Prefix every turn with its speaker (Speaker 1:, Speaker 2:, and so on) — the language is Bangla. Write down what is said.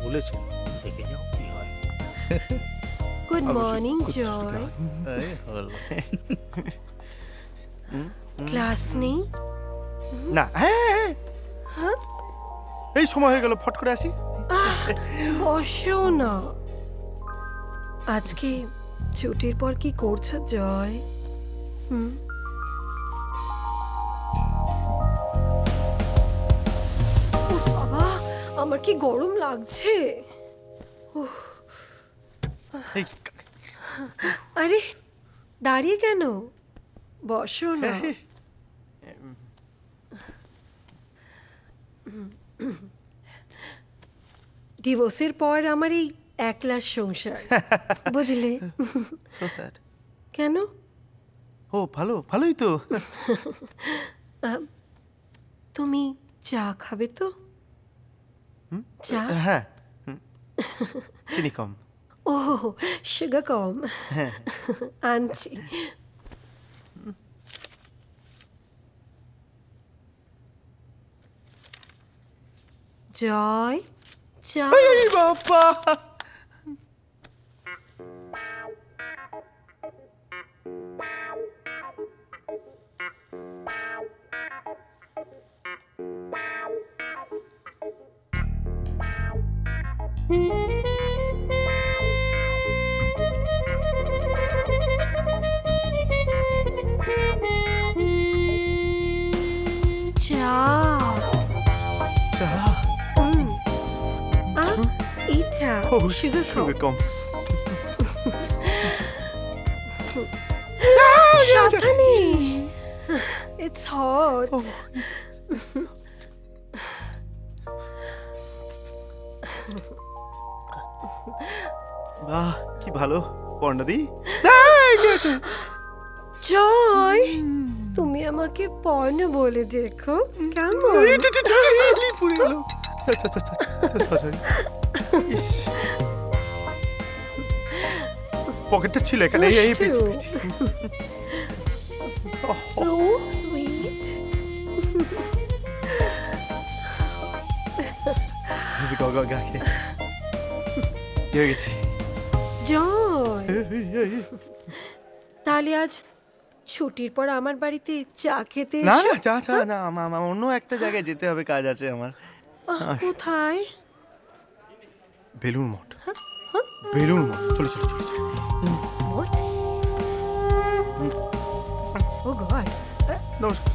Speaker 1: বলেছেন, দেখে যাও কি হয়।
Speaker 2: গুড মর্নিং জয়।
Speaker 1: এই হলো।
Speaker 2: ক্লাস নেই?
Speaker 3: না, হ্যাঁ, এই সময় হয়ে গেল, ফট করে আসি।
Speaker 2: বসো না। আজকে ছুটির পর কি করছো জয়? বাবা, আমার কি গরম লাগছে। আরে দাঁড়িয়ে কেন? বসো না। ডিভোর্সের পর আমার এই একলা সংসার, বুঝলে?
Speaker 3: So sad.
Speaker 2: কেন?
Speaker 3: ও ভালোই তো।
Speaker 2: তুমি চা খাবে তো? চা?
Speaker 3: হ্যাঁ, চিনি কম।
Speaker 2: ও, সুগার কম। আনছি। জয়, চা।
Speaker 3: বাবা,
Speaker 2: চা। এটা সুগার কম। সাবধানে, it's hot.
Speaker 3: বাহ, কি ভালো পর্ণাদি।
Speaker 2: জয়, তুমি আমাকে পর্ণ বলে দেখো কেমন?
Speaker 3: পুড়ে গেল। পকেটটা ছিল এখানে।
Speaker 2: So sweet. জয়, তাহলে আজ ছুটির পর আমার বাড়িতে চা খেতে
Speaker 3: না
Speaker 2: এসো।
Speaker 3: না, চা না, আমার অন্য একটা জায়গায় যেতে হবে, কাজ আছে আমার।
Speaker 2: কোথায়?
Speaker 3: বেলুড় মঠ। বেলুড় মঠ, চলো।
Speaker 2: What? Oh God.
Speaker 3: নমস্কার।